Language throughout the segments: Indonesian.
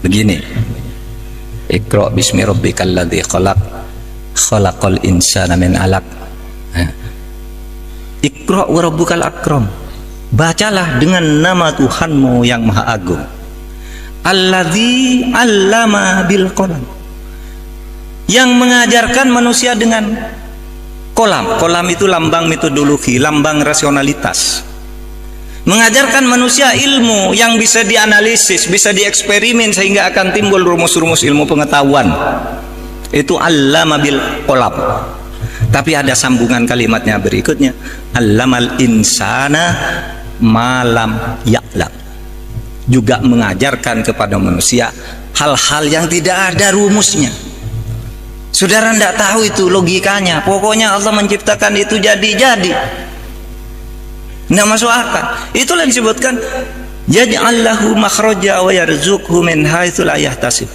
begini. Iqra bismi rabbikal ladzi khalaq, khalaqal insana min 'alaq. Iqra wa rabbukal akram. Bacalah dengan nama Tuhanmu yang Maha Agung. Alladzi 'allama bil qalam. Yang mengajarkan manusia dengan kolam. Kolam itu lambang metodologi, lambang rasionalitas. Mengajarkan manusia ilmu yang bisa dianalisis, bisa dieksperimen sehingga akan timbul rumus-rumus ilmu pengetahuan. Itu allama bil qalam. Tapi ada sambungan kalimatnya berikutnya, allamal insana malam ya'lam. Juga mengajarkan kepada manusia hal-hal yang tidak ada rumusnya. Saudara tidak tahu itu logikanya. Pokoknya Allah menciptakan itu jadi-jadi. Tidak masuk akal. Itulah yang disebutkan yaj'al lahu makhraja wa yarzuqhu min haitsu la yahtasib.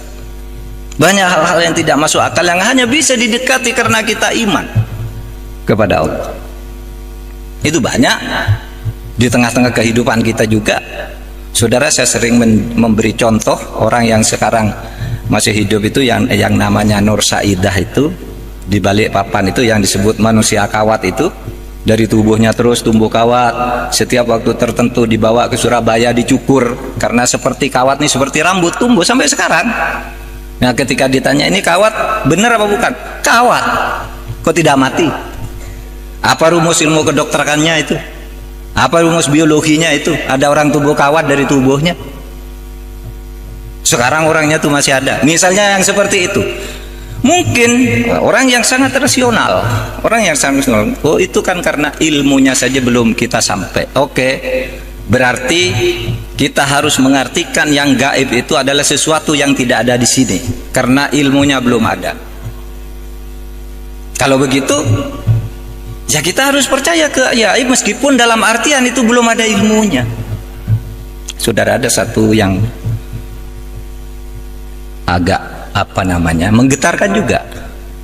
Banyak hal-hal yang tidak masuk akal yang hanya bisa didekati karena kita iman kepada Allah. Itu banyak di tengah-tengah kehidupan kita juga. Saudara, saya sering memberi contoh orang yang sekarang masih hidup itu yang namanya Nur Saidah itu, di balik papan itu yang disebut manusia kawat itu. Dari tubuhnya terus tumbuh kawat, setiap waktu tertentu dibawa ke Surabaya dicukur, karena seperti kawat nih, seperti rambut tumbuh sampai sekarang. Nah, ketika ditanya ini kawat benar apa bukan? Kawat, kok tidak mati? Apa rumus ilmu kedokterannya itu? Apa rumus biologinya itu? Ada orang tumbuh kawat dari tubuhnya. Sekarang orangnya tuh masih ada. Misalnya yang seperti itu. Mungkin orang yang sangat rasional, oh itu kan karena ilmunya saja belum kita sampai. Oke, berarti kita harus mengartikan yang gaib itu adalah sesuatu yang tidak ada di sini, karena ilmunya belum ada. Kalau begitu, ya kita harus percaya ke gaib meskipun dalam artian itu belum ada ilmunya. Saudara, ada satu yang agak menggetarkan juga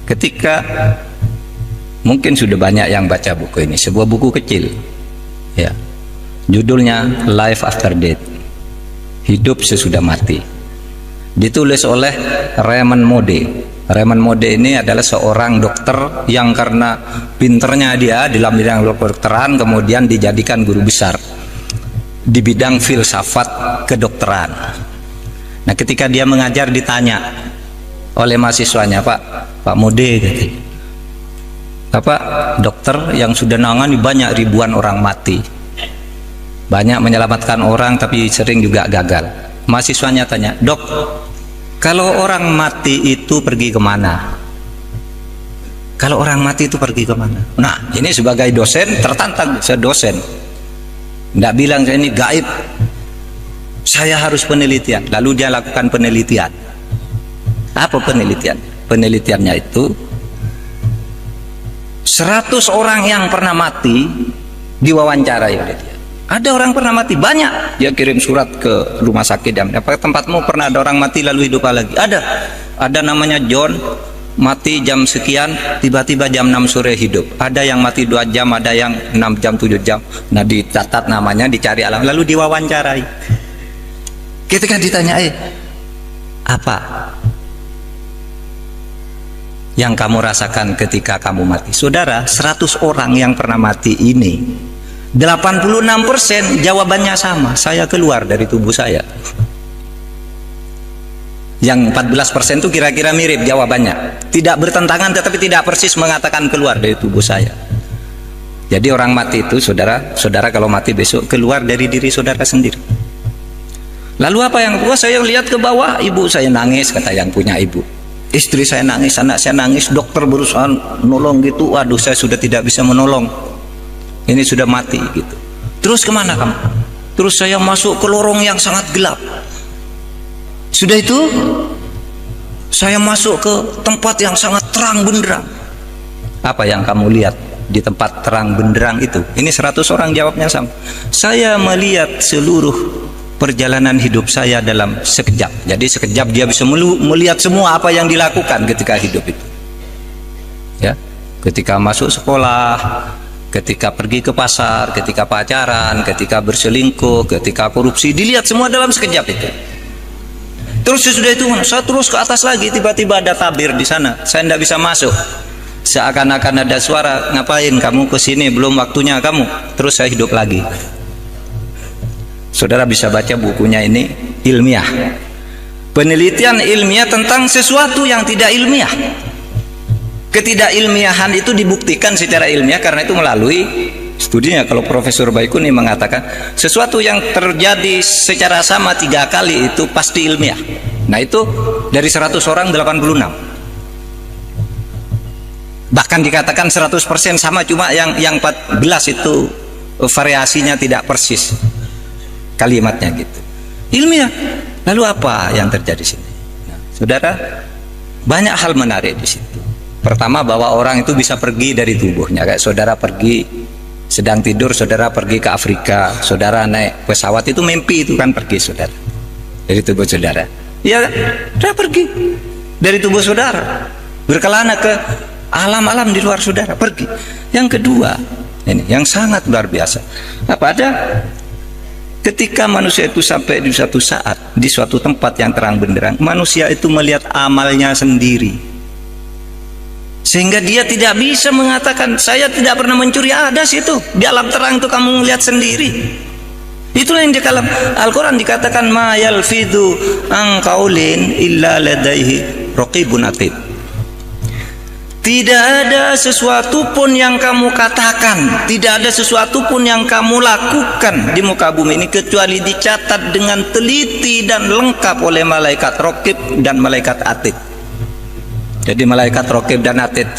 ketika mungkin sudah banyak yang baca buku ini, sebuah buku kecil ya, judulnya Life After Death, hidup sesudah mati, ditulis oleh Raymond Moody. Raymond Moody ini adalah seorang dokter yang karena pinternya dia dalam bidang kedokteran kemudian dijadikan guru besar di bidang filsafat kedokteran. Nah, ketika dia mengajar ditanya oleh mahasiswanya, Pak Mode, Bapak dokter yang sudah nangani banyak ribuan orang mati, banyak menyelamatkan orang tapi sering juga gagal. Mahasiswanya tanya, Dok, kalau orang mati itu pergi kemana? Kalau orang mati itu pergi kemana? Nah, ini sebagai dosen tertantang, saya dosen, tidak bilang saya ini gaib, saya harus penelitian. Lalu dia lakukan penelitian. Apa penelitian? Penelitiannya itu 100 orang yang pernah mati diwawancarai oleh dia. Ada orang pernah mati banyak, dia kirim surat ke rumah sakit dan apa tempatmu pernah ada orang mati lalu hidup lagi? Ada namanya John, mati jam sekian, tiba-tiba jam 6 sore hidup. Ada yang mati 2 jam, ada yang 6 jam, 7 jam. Nah, dicatat namanya, dicari alam, lalu diwawancarai. Ketika ditanya, apa yang kamu rasakan ketika kamu mati? Saudara, 100 orang yang pernah mati ini 86% jawabannya sama, saya keluar dari tubuh saya. Yang 14% itu kira-kira mirip jawabannya, tidak bertentangan tetapi tidak persis mengatakan keluar dari tubuh saya. Jadi orang mati itu, saudara kalau mati besok keluar dari diri saudara sendiri. Lalu apa yang kedua? Saya lihat ke bawah, ibu saya nangis, kata yang punya ibu. Istri saya nangis, anak saya nangis, dokter berusaha menolong gitu. Waduh, saya sudah tidak bisa menolong. Ini sudah mati gitu. Terus kemana kamu? Terus saya masuk ke lorong yang sangat gelap. Sudah itu, saya masuk ke tempat yang sangat terang benderang. Apa yang kamu lihat di tempat terang benderang itu? Ini 100 orang jawabnya sama. Saya melihat seluruh perjalanan hidup saya dalam sekejap. Jadi sekejap dia bisa melihat semua apa yang dilakukan ketika hidup itu. Ya, ketika masuk sekolah, ketika pergi ke pasar, ketika pacaran, ketika berselingkuh, ketika korupsi, dilihat semua dalam sekejap itu. Terus sesudah itu saya terus ke atas lagi, tiba-tiba ada tabir di sana, saya tidak bisa masuk. Seakan-akan ada suara, ngapain kamu ke sini, belum waktunya kamu. Terus saya hidup lagi. Saudara bisa baca bukunya, ini ilmiah, penelitian ilmiah tentang sesuatu yang tidak ilmiah. Ketidakilmiahan itu dibuktikan secara ilmiah karena itu melalui studinya. Kalau Profesor Baikuni mengatakan sesuatu yang terjadi secara sama 3 kali itu pasti ilmiah. Nah itu dari 100 orang 86. Bahkan dikatakan 100% sama, cuma yang 14 itu variasinya tidak persis kalimatnya gitu. Ilmiah. Lalu apa yang terjadi sini? Nah, saudara, banyak hal menarik di situ. Pertama, bahwa orang itu bisa pergi dari tubuhnya. Kayak saudara pergi sedang tidur, saudara pergi ke Afrika, saudara naik pesawat, itu mimpi, itu kan pergi saudara dari tubuh saudara. Ya, saudara pergi dari tubuh saudara, berkelana ke alam-alam di luar saudara, pergi. Yang kedua, ini yang sangat luar biasa. Apa ada? Ketika manusia itu sampai di suatu saat, di suatu tempat yang terang benderang, manusia itu melihat amalnya sendiri. Sehingga dia tidak bisa mengatakan, saya tidak pernah mencuri. Ada situ, di alam terang itu kamu melihat sendiri. Itulah yang di dalam Al-Quran dikatakan, ma yalfidhu an qaulin illa ladaihi raqibun atid. Tidak ada sesuatu pun yang kamu katakan, tidak ada sesuatu pun yang kamu lakukan di muka bumi ini kecuali dicatat dengan teliti dan lengkap oleh malaikat raqib dan malaikat atid. Jadi malaikat raqib dan atid itu